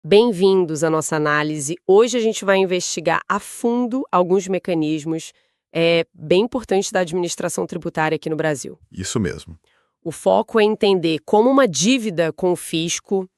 Bem-vindos à nossa análise. Hoje a gente vai investigar a fundo alguns mecanismos bem importantes da administração tributária aqui no Brasil. Isso mesmo. O foco é entender como uma dívida com o fisco,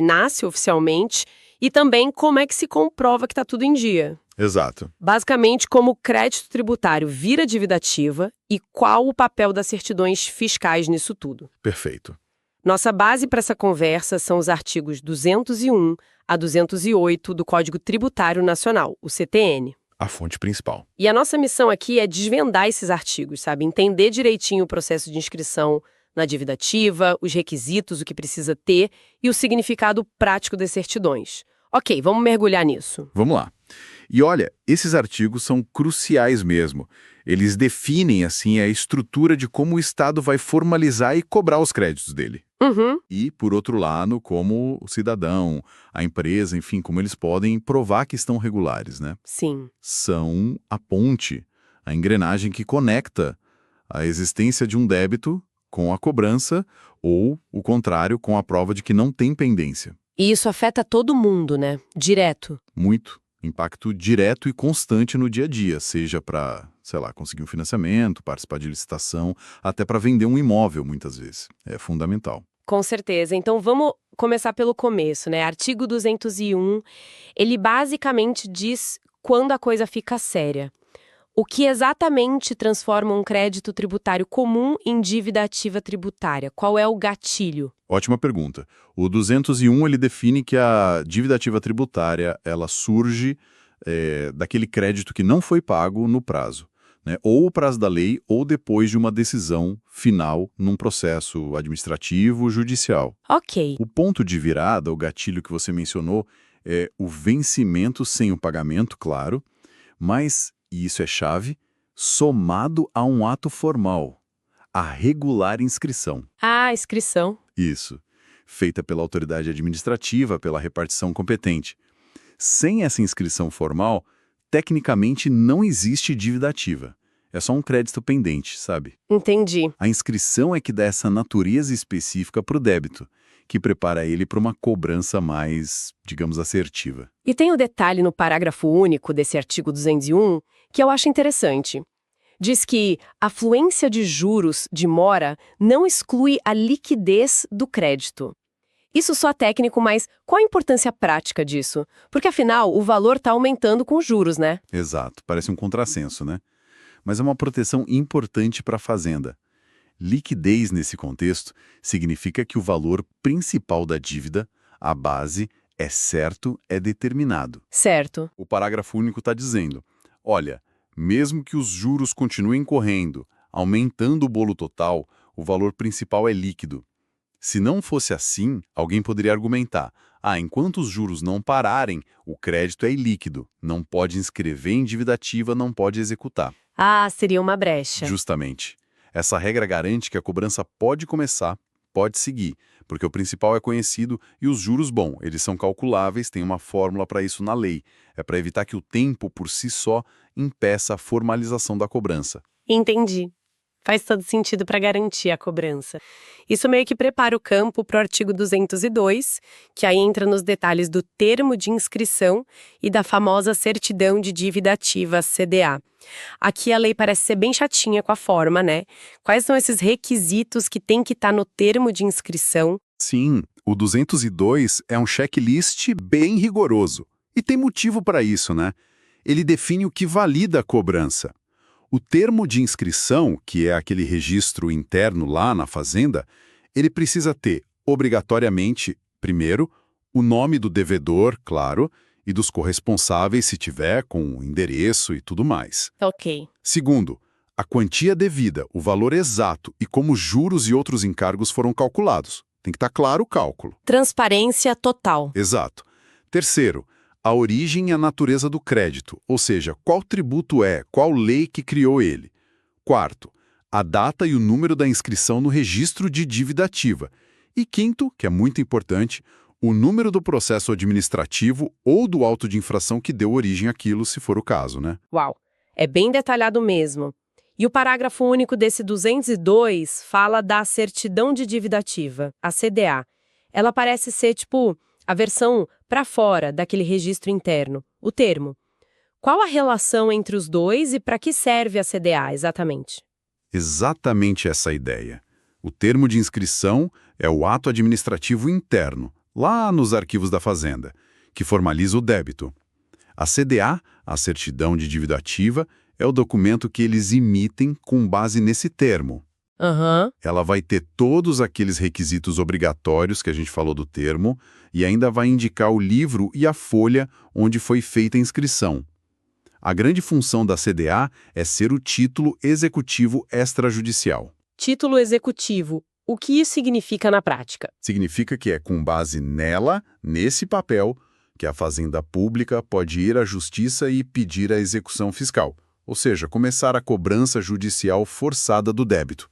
nasce oficialmente e também como é que se comprova que está tudo em dia. Exato. Basicamente, como o crédito tributário vira dívida ativa e qual o papel das certidões fiscais nisso tudo. Perfeito. Nossa base para essa conversa são os artigos 201 a 208 do Código Tributário Nacional, o CTN. A fonte principal. E a nossa missão aqui é desvendar esses artigos, entender direitinho o processo de inscrição na dívida ativa, os requisitos, o que precisa ter e o significado prático das certidões. Ok, vamos mergulhar nisso. Vamos lá. E olha, esses artigos são cruciais mesmo. Eles definem, assim, a estrutura de como o Estado vai formalizar e cobrar os créditos dele. Uhum. E, por outro lado, como o cidadão, a empresa, enfim, como eles podem provar que estão regulares, né? Sim. São a ponte, a engrenagem que conecta a existência de um débito com a cobrança ou, o contrário, com a prova de que não tem pendência. E isso afeta todo mundo, né? Direto. Muito. Impacto direto e constante no dia a dia, seja para, conseguir um financiamento, participar de licitação, até para vender um imóvel, muitas vezes. É fundamental. Com certeza. Então vamos começar pelo começo, né? Artigo 201, ele basicamente diz quando a coisa fica séria. O que exatamente transforma um crédito tributário comum em dívida ativa tributária? Qual é o gatilho? Ótima pergunta. O 201 ele define que a dívida ativa tributária ela surge daquele crédito que não foi pago no prazo, né? Ou o prazo da lei ou depois de uma decisão final num processo administrativo judicial. Ok. O ponto de virada, o gatilho que você mencionou, é o vencimento sem o pagamento, claro, mas, e isso é chave, somado a um ato formal, a regular inscrição. Ah, inscrição. Isso, feita pela autoridade administrativa, pela repartição competente. Sem essa inscrição formal, tecnicamente não existe dívida ativa. É só um crédito pendente, sabe? Entendi. A inscrição é que dá essa natureza específica para o débito, que prepara ele para uma cobrança mais, digamos, assertiva. E tem o detalhe no parágrafo único desse artigo 201 que eu acho interessante. Diz que a fluência de juros de mora não exclui a liquidez do crédito. Isso só é técnico, mas qual a importância prática disso? Porque, afinal, o valor está aumentando com os juros, né? Exato, parece um contrassenso, né? Mas é uma proteção importante para a fazenda. Liquidez, nesse contexto, significa que o valor principal da dívida, a base, é certo, é determinado. Certo. O parágrafo único está dizendo, olha, mesmo que os juros continuem correndo, aumentando o bolo total, o valor principal é líquido. Se não fosse assim, alguém poderia argumentar, enquanto os juros não pararem, o crédito é ilíquido, não pode inscrever em dívida ativa, não pode executar. Ah, seria uma brecha. Justamente. Essa regra garante que a cobrança pode começar, pode seguir, porque o principal é conhecido e os juros, eles são calculáveis, tem uma fórmula para isso na lei. É para evitar que o tempo, por si só, impeça a formalização da cobrança. Entendi. Faz todo sentido para garantir a cobrança. Isso meio que prepara o campo para o artigo 202, que aí entra nos detalhes do termo de inscrição e da famosa certidão de dívida ativa, CDA. Aqui a lei parece ser bem chatinha com a forma, né? Quais são esses requisitos que tem que estar no termo de inscrição? Sim, o 202 é um checklist bem rigoroso. E tem motivo para isso, né? Ele define o que valida a cobrança. O termo de inscrição, que é aquele registro interno lá na fazenda, ele precisa ter, obrigatoriamente, primeiro, o nome do devedor, claro, e dos corresponsáveis, se tiver, com o endereço e tudo mais. Ok. Segundo, a quantia devida, o valor exato e como juros e outros encargos foram calculados. Tem que estar claro o cálculo. Transparência total. Exato. Terceiro, a origem e a natureza do crédito, ou seja, qual tributo é, qual lei que criou ele. Quarto, a data e o número da inscrição no registro de dívida ativa. E quinto, que é muito importante, o número do processo administrativo ou do auto de infração que deu origem àquilo, se for o caso, né? Uau, é bem detalhado mesmo. E o parágrafo único desse 202 fala da certidão de dívida ativa, a CDA. Ela parece ser, A versão para fora daquele registro interno, o termo. Qual a relação entre os dois e para que serve a CDA exatamente? Exatamente essa ideia. O termo de inscrição é o ato administrativo interno, lá nos arquivos da Fazenda, que formaliza o débito. A CDA, a certidão de dívida ativa, é o documento que eles emitem com base nesse termo. Aham. Ela vai ter todos aqueles requisitos obrigatórios que a gente falou do termo e ainda vai indicar o livro e a folha onde foi feita a inscrição. A grande função da CDA é ser o título executivo extrajudicial. Título executivo. O que isso significa na prática? Significa que é com base nela, nesse papel, que a Fazenda Pública pode ir à Justiça e pedir a execução fiscal, ou seja, começar a cobrança judicial forçada do débito.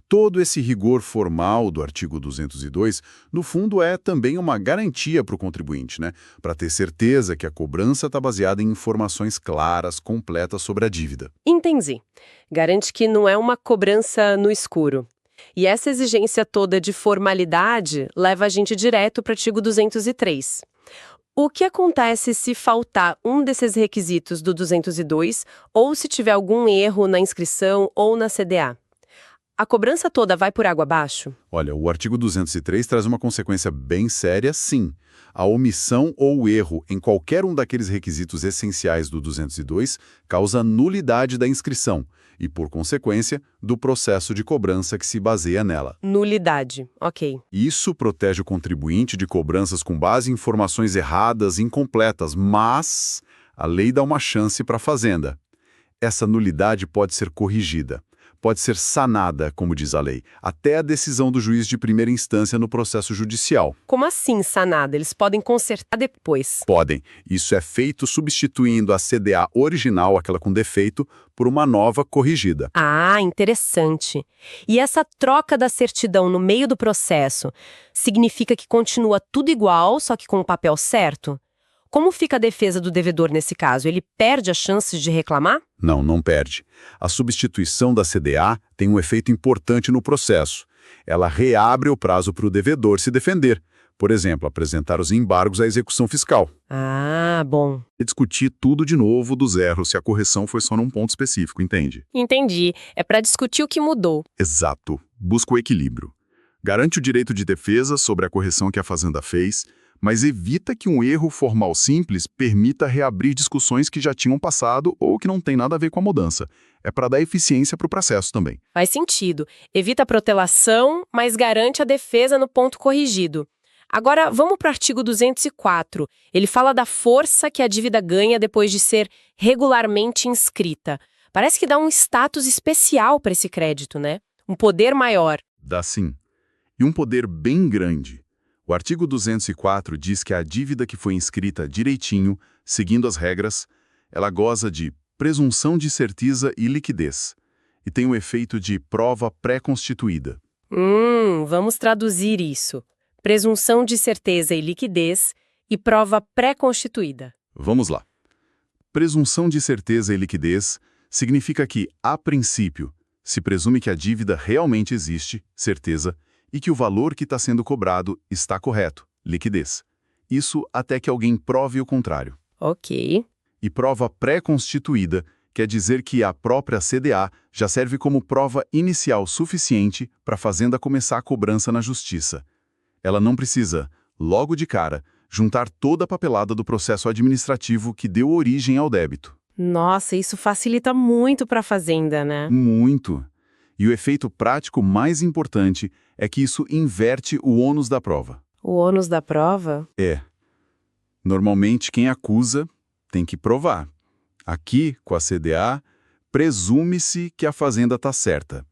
Todo esse rigor formal do artigo 202, no fundo, é também uma garantia para o contribuinte, né? Para ter certeza que a cobrança está baseada em informações claras, completas sobre a dívida. Entendi. Garante que não é uma cobrança no escuro. E essa exigência toda de formalidade leva a gente direto para o artigo 203. O que acontece se faltar um desses requisitos do 202 ou se tiver algum erro na inscrição ou na CDA? A cobrança toda vai por água abaixo? Olha, o artigo 203 traz uma consequência bem séria, sim. A omissão ou o erro em qualquer um daqueles requisitos essenciais do 202 causa nulidade da inscrição e, por consequência, do processo de cobrança que se baseia nela. Nulidade, ok. Isso protege o contribuinte de cobranças com base em informações erradas, incompletas, mas a lei dá uma chance para a Fazenda. Essa nulidade pode ser corrigida. Pode ser sanada, como diz a lei, até a decisão do juiz de primeira instância no processo judicial. Como assim sanada? Eles podem consertar depois? Podem. Isso é feito substituindo a CDA original, aquela com defeito, por uma nova corrigida. Ah, interessante. E essa troca da certidão no meio do processo significa que continua tudo igual, só que com o papel certo? Como fica a defesa do devedor nesse caso? Ele perde as chances de reclamar? Não, não perde. A substituição da CDA tem um efeito importante no processo. Ela reabre o prazo para o devedor se defender. Por exemplo, apresentar os embargos à execução fiscal. Ah, bom. E discutir tudo de novo do zero se a correção foi só num ponto específico, entende? Entendi. É para discutir o que mudou. Exato. Busca o equilíbrio. Garante o direito de defesa sobre a correção que a Fazenda fez, mas evita que um erro formal simples permita reabrir discussões que já tinham passado ou que não tem nada a ver com a mudança. É para dar eficiência para o processo também. Faz sentido. Evita a protelação, mas garante a defesa no ponto corrigido. Agora, vamos para o artigo 204. Ele fala da força que a dívida ganha depois de ser regularmente inscrita. Parece que dá um status especial para esse crédito, né? Um poder maior. Dá sim. E um poder bem grande. O artigo 204 diz que a dívida que foi inscrita direitinho, seguindo as regras, ela goza de presunção de certeza e liquidez, e tem o efeito de prova pré-constituída. Vamos traduzir isso. Presunção de certeza e liquidez e prova pré-constituída. Vamos lá. Presunção de certeza e liquidez significa que, a princípio, se presume que a dívida realmente existe, certeza, e que o valor que está sendo cobrado está correto, liquidez. Isso até que alguém prove o contrário. Ok. E prova pré-constituída quer dizer que a própria CDA já serve como prova inicial suficiente para a Fazenda começar a cobrança na Justiça. Ela não precisa, logo de cara, juntar toda a papelada do processo administrativo que deu origem ao débito. Nossa, isso facilita muito para a Fazenda, né? Muito. E o efeito prático mais importante é que isso inverte o ônus da prova. O ônus da prova? É. Normalmente, quem acusa tem que provar. Aqui, com a CDA, presume-se que a Fazenda está certa.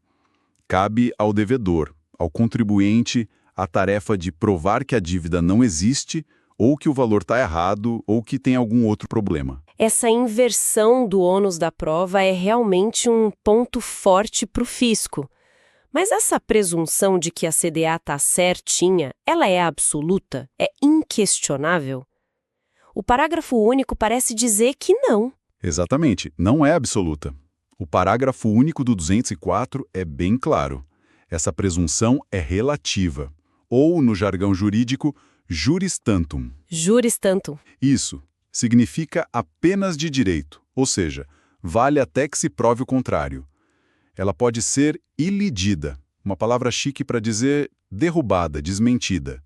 Cabe ao devedor, ao contribuinte, a tarefa de provar que a dívida não existe, ou que o valor está errado, ou que tem algum outro problema. Essa inversão do ônus da prova é realmente um ponto forte para o fisco. Mas essa presunção de que a CDA está certinha, ela é absoluta? É inquestionável? O parágrafo único parece dizer que não. Exatamente, não é absoluta. O parágrafo único do 204 é bem claro. Essa presunção é relativa, ou, no jargão jurídico, Juris tantum. Juris tantum. Isso significa apenas de direito, ou seja, vale até que se prove o contrário. Ela pode ser ilidida, uma palavra chique para dizer derrubada, desmentida.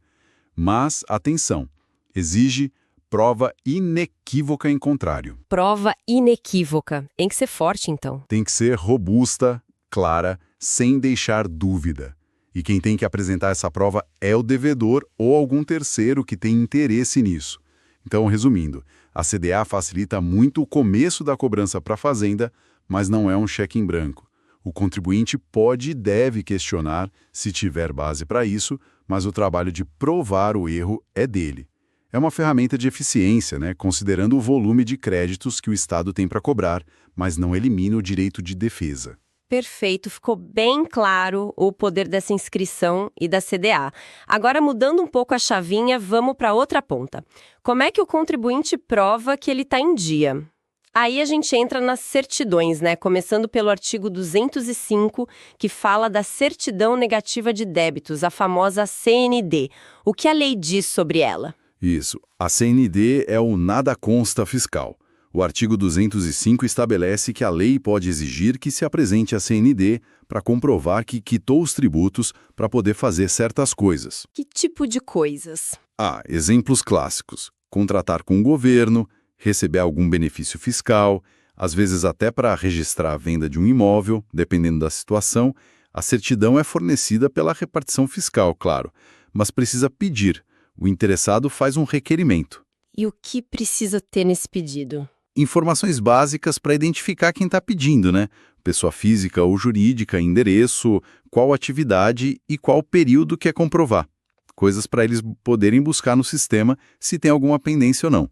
Mas, atenção, exige prova inequívoca em contrário. Prova inequívoca. Tem que ser forte, então. Tem que ser robusta, clara, sem deixar dúvida. E quem tem que apresentar essa prova é o devedor ou algum terceiro que tem interesse nisso. Então, resumindo, a CDA facilita muito o começo da cobrança para a Fazenda, mas não é um cheque em branco. O contribuinte pode e deve questionar se tiver base para isso, mas o trabalho de provar o erro é dele. É uma ferramenta de eficiência, né, considerando o volume de créditos que o Estado tem para cobrar, mas não elimina o direito de defesa. Perfeito, ficou bem claro o poder dessa inscrição e da CDA. Agora, mudando um pouco a chavinha, vamos para outra ponta. Como é que o contribuinte prova que ele está em dia? Aí a gente entra nas certidões, né? Começando pelo artigo 205, que fala da certidão negativa de débitos, a famosa CND. O que a lei diz sobre ela? Isso. A CND é o nada consta fiscal. O artigo 205 estabelece que a lei pode exigir que se apresente a CND para comprovar que quitou os tributos para poder fazer certas coisas. Que tipo de coisas? Exemplos clássicos. Contratar com o governo, receber algum benefício fiscal, às vezes até para registrar a venda de um imóvel, dependendo da situação. A certidão é fornecida pela repartição fiscal, claro, mas precisa pedir. O interessado faz um requerimento. E o que precisa ter nesse pedido? Informações básicas para identificar quem está pedindo, né? Pessoa física ou jurídica, endereço, qual atividade e qual período quer comprovar. Coisas para eles poderem buscar no sistema se tem alguma pendência ou não.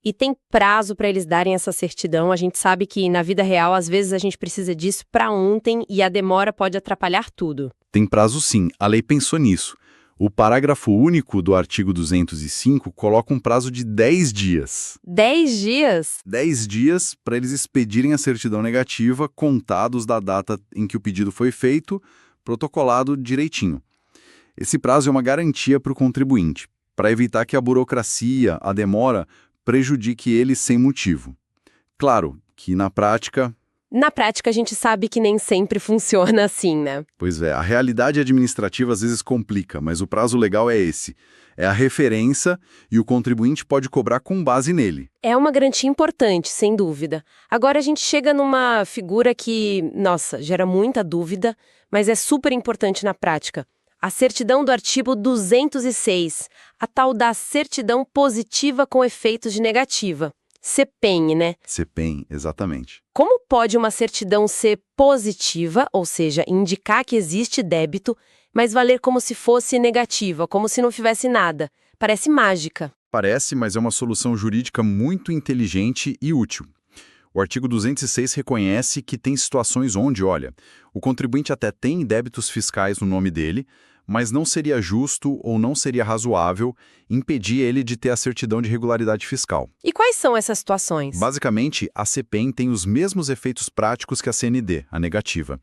E tem prazo para eles darem essa certidão? A gente sabe que na vida real, às vezes a gente precisa disso para ontem e a demora pode atrapalhar tudo. Tem prazo sim, a lei pensou nisso. O parágrafo único do artigo 205 coloca um prazo de 10 dias. 10 dias? 10 dias para eles expedirem a certidão negativa, contados da data em que o pedido foi feito, protocolado direitinho. Esse prazo é uma garantia para o contribuinte, para evitar que a burocracia, a demora, prejudique ele sem motivo. Claro que na prática... Na prática, a gente sabe que nem sempre funciona assim, né? Pois é, a realidade administrativa às vezes complica, mas o prazo legal é esse. É a referência e o contribuinte pode cobrar com base nele. É uma garantia importante, sem dúvida. Agora a gente chega numa figura que, nossa, gera muita dúvida, mas é super importante na prática. A certidão do artigo 206, a tal da certidão positiva com efeitos de negativa. CPEN, né? CPEN, exatamente. Como pode uma certidão ser positiva, ou seja, indicar que existe débito, mas valer como se fosse negativa, como se não tivesse nada? Parece mágica. Parece, mas é uma solução jurídica muito inteligente e útil. O artigo 206 reconhece que tem situações onde, olha, o contribuinte até tem débitos fiscais no nome dele, mas não seria justo ou não seria razoável impedir ele de ter a certidão de regularidade fiscal. E quais são essas situações? Basicamente, a CPEN tem os mesmos efeitos práticos que a CND, a negativa.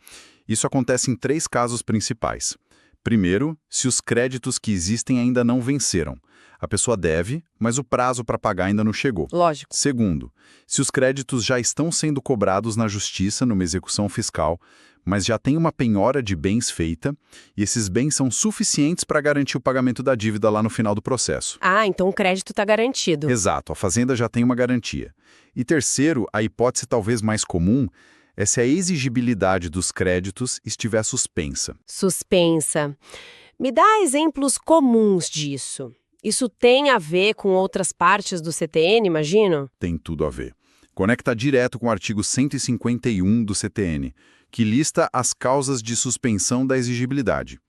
Isso acontece em 3 casos principais. Primeiro, se os créditos que existem ainda não venceram. A pessoa deve, mas o prazo para pagar ainda não chegou. Lógico. Segundo, se os créditos já estão sendo cobrados na justiça numa execução fiscal, mas já tem uma penhora de bens feita, e esses bens são suficientes para garantir o pagamento da dívida lá no final do processo. Então o crédito está garantido. Exato, a Fazenda já tem uma garantia. E terceiro, a hipótese talvez mais comum é se a exigibilidade dos créditos estiver suspensa. Suspensa. Me dá exemplos comuns disso. Isso tem a ver com outras partes do CTN, imagino? Tem tudo a ver. Conecta direto com o artigo 151 do CTN, que lista as causas de suspensão da exigibilidade.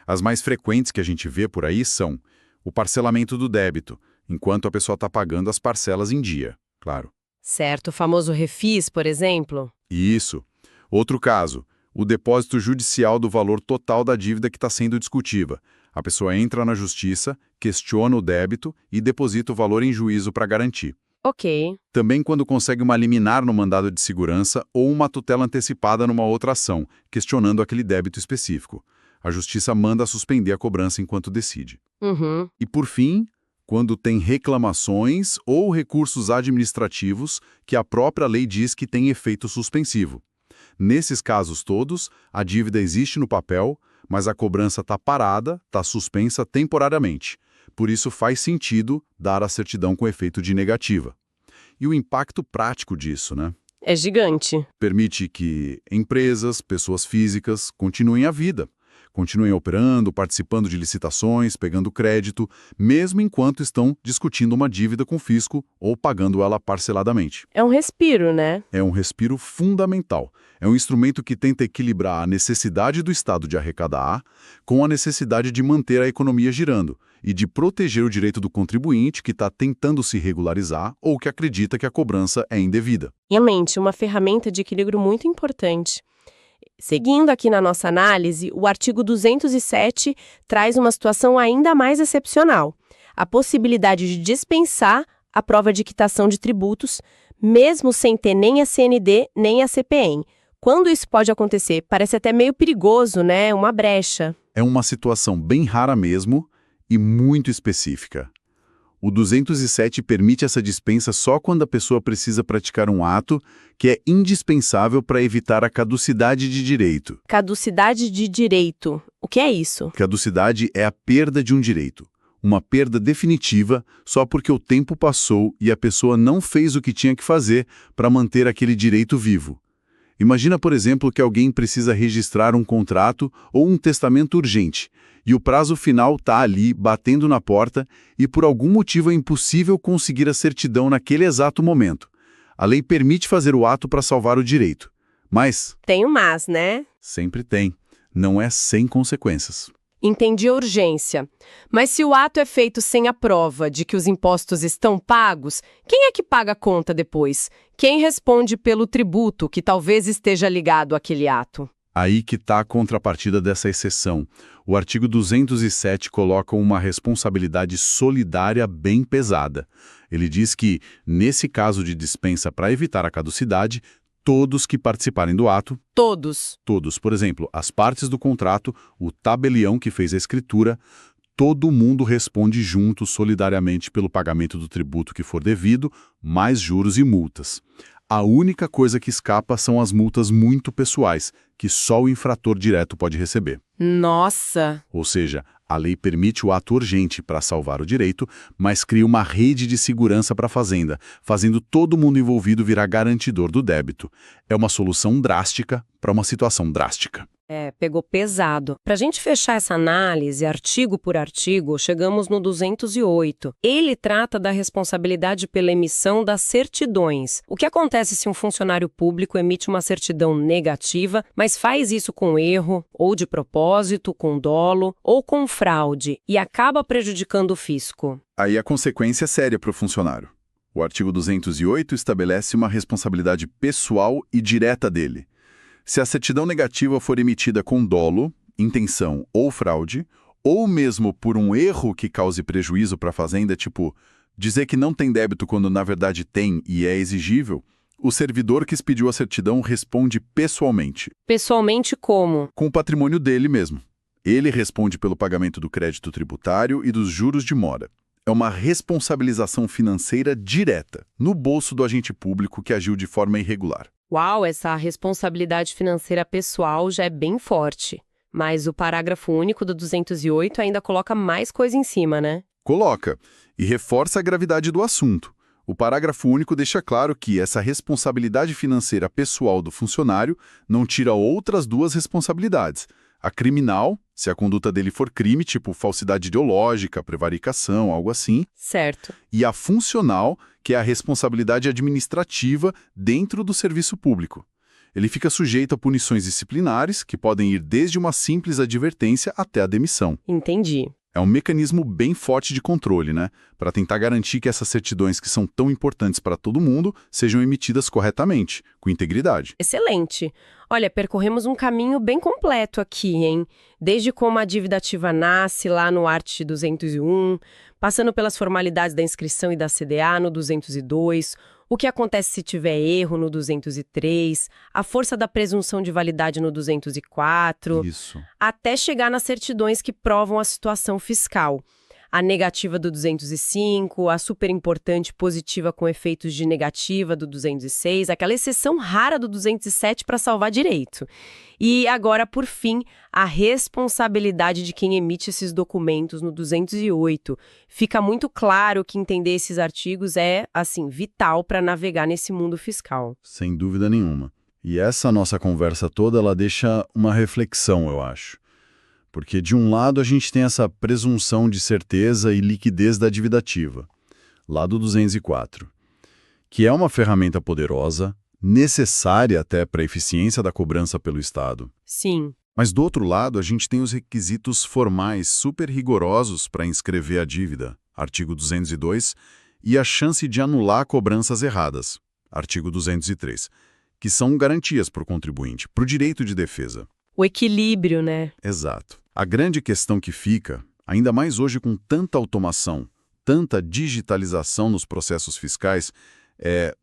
As mais frequentes que a gente vê por aí são o parcelamento do débito, enquanto a pessoa está pagando as parcelas em dia, claro. Certo, o famoso refis, por exemplo. Isso. Outro caso, o depósito judicial do valor total da dívida que está sendo discutida. A pessoa entra na justiça, questiona o débito e deposita o valor em juízo para garantir. Ok. Também quando consegue uma liminar no mandado de segurança ou uma tutela antecipada numa outra ação, questionando aquele débito específico. A justiça manda suspender a cobrança enquanto decide. Uhum. E, por fim, quando tem reclamações ou recursos administrativos que a própria lei diz que tem efeito suspensivo. Nesses casos todos, a dívida existe no papel, mas a cobrança está parada, está suspensa temporariamente. Por isso faz sentido dar a certidão com efeito de negativa. E o impacto prático disso, né? É gigante. Permite que empresas, pessoas físicas, continuem a vida. Continuem operando, participando de licitações, pegando crédito, mesmo enquanto estão discutindo uma dívida com o fisco ou pagando ela parceladamente. É um respiro, né? É um respiro fundamental. É um instrumento que tenta equilibrar a necessidade do Estado de arrecadar com a necessidade de manter a economia girando e de proteger o direito do contribuinte que está tentando se regularizar ou que acredita que a cobrança é indevida. Realmente, uma ferramenta de equilíbrio muito importante. Seguindo aqui na nossa análise, o artigo 207 traz uma situação ainda mais excepcional: a possibilidade de dispensar a prova de quitação de tributos, mesmo sem ter nem a CND nem a CPM. Quando isso pode acontecer? Parece até meio perigoso, né? Uma brecha. É uma situação bem rara mesmo e muito específica. O 207 permite essa dispensa só quando a pessoa precisa praticar um ato que é indispensável para evitar a caducidade de direito. Caducidade de direito. O que é isso? Caducidade é a perda de um direito. Uma perda definitiva só porque o tempo passou e a pessoa não fez o que tinha que fazer para manter aquele direito vivo. Imagina, por exemplo, que alguém precisa registrar um contrato ou um testamento urgente, e o prazo final está ali, batendo na porta, e por algum motivo é impossível conseguir a certidão naquele exato momento. A lei permite fazer o ato para salvar o direito. Mas... Tem um mas, né? Sempre tem. Não é sem consequências. Entendi a urgência. Mas se o ato é feito sem a prova de que os impostos estão pagos, quem é que paga a conta depois? Quem responde pelo tributo que talvez esteja ligado àquele ato? Aí que está a contrapartida dessa exceção. O artigo 207 coloca uma responsabilidade solidária bem pesada. Ele diz que, nesse caso de dispensa para evitar a caducidade, todos que participarem do ato... Todos. Todos. Por exemplo, as partes do contrato, o tabelião que fez a escritura, todo mundo responde junto solidariamente pelo pagamento do tributo que for devido, mais juros e multas. A única coisa que escapa são as multas muito pessoais, que só o infrator direto pode receber. Nossa! Ou seja, a lei permite o ato urgente para salvar o direito, mas cria uma rede de segurança para a Fazenda, fazendo todo mundo envolvido virar garantidor do débito. É uma solução drástica para uma situação drástica. Pegou pesado. Para a gente fechar essa análise, artigo por artigo, chegamos no 208. Ele trata da responsabilidade pela emissão das certidões. O que acontece se um funcionário público emite uma certidão negativa, mas faz isso com erro, ou de propósito, com dolo, ou com fraude, e acaba prejudicando o fisco? Aí a consequência é séria para o funcionário. O artigo 208 estabelece uma responsabilidade pessoal e direta dele. Se a certidão negativa for emitida com dolo, intenção ou fraude, ou mesmo por um erro que cause prejuízo para a Fazenda, tipo dizer que não tem débito quando na verdade tem e é exigível, o servidor que expediu a certidão responde pessoalmente. Pessoalmente como? Com o patrimônio dele mesmo. Ele responde pelo pagamento do crédito tributário e dos juros de mora. É uma responsabilização financeira direta, no bolso do agente público que agiu de forma irregular. Uau, essa responsabilidade financeira pessoal já é bem forte. Mas o parágrafo único do 208 ainda coloca mais coisa em cima, né? Coloca, e reforça a gravidade do assunto. O parágrafo único deixa claro que essa responsabilidade financeira pessoal do funcionário não tira outras duas responsabilidades. A criminal, se a conduta dele for crime, tipo falsidade ideológica, prevaricação, algo assim. Certo. E a funcional, que é a responsabilidade administrativa dentro do serviço público. Ele fica sujeito a punições disciplinares, que podem ir desde uma simples advertência até a demissão. Entendi. É um mecanismo bem forte de controle, né? Para tentar garantir que essas certidões que são tão importantes para todo mundo sejam emitidas corretamente, com integridade. Excelente. Olha, percorremos um caminho bem completo aqui, hein? Desde como a dívida ativa nasce lá no art. 201, passando pelas formalidades da inscrição e da CDA no 202, o que acontece se tiver erro no 203, a força da presunção de validade no 204, Isso. até chegar nas certidões que provam a situação fiscal. A negativa do 205, a super importante positiva com efeitos de negativa do 206, aquela exceção rara do 207 para salvar direito. E agora, por fim, a responsabilidade de quem emite esses documentos no 208. Fica muito claro que entender esses artigos é, assim, vital para navegar nesse mundo fiscal. Sem dúvida nenhuma. E essa nossa conversa toda, ela deixa uma reflexão, eu acho. Porque, de um lado, a gente tem essa presunção de certeza e liquidez da dívida ativa, lá do 204, que é uma ferramenta poderosa, necessária até para a eficiência da cobrança pelo Estado. Sim. Mas, do outro lado, a gente tem os requisitos formais super rigorosos para inscrever a dívida, artigo 202, e a chance de anular cobranças erradas, artigo 203, que são garantias para o contribuinte, para o direito de defesa. O equilíbrio, né? Exato. A grande questão que fica, ainda mais hoje com tanta automação, tanta digitalização nos processos fiscais, é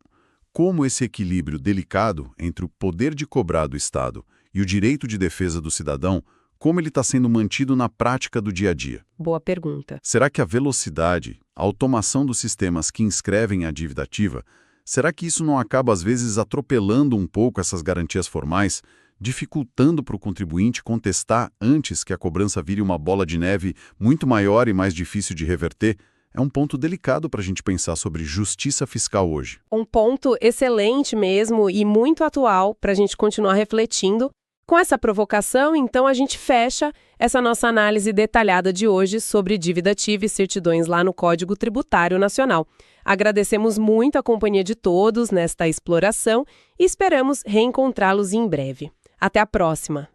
como esse equilíbrio delicado entre o poder de cobrar do Estado e o direito de defesa do cidadão, como ele está sendo mantido na prática do dia a dia. Boa pergunta. Será que a velocidade, a automação dos sistemas que inscrevem a dívida ativa, será que isso não acaba às vezes atropelando um pouco essas garantias formais, dificultando para o contribuinte contestar antes que a cobrança vire uma bola de neve muito maior e mais difícil de reverter? É um ponto delicado para a gente pensar sobre justiça fiscal hoje. Um ponto excelente mesmo e muito atual para a gente continuar refletindo. Com essa provocação, então, a gente fecha essa nossa análise detalhada de hoje sobre dívida ativa e certidões lá no Código Tributário Nacional. Agradecemos muito a companhia de todos nesta exploração e esperamos reencontrá-los em breve. Até a próxima!